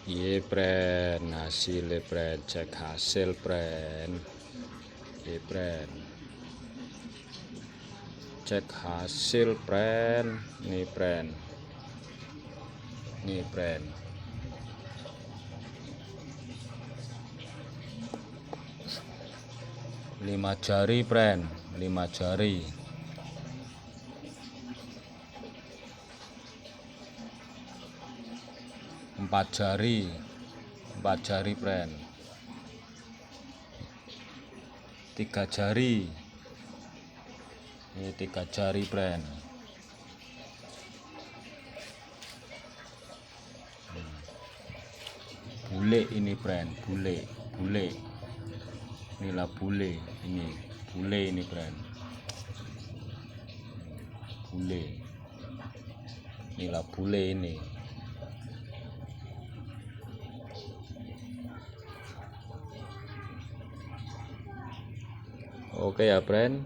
Iya friend, hasilnya friend, cek hasil friend. Iya friend, cek hasil friend. Nih friend, nih friend. Lima jari friend, 5 jari. 4 jari, 4 jari friend. 3 jari. Ini 3 jari friend. Bule ini friend, bule. Inilah bule, ini friend. Bule. Inilah bule ini. Oke ya friend.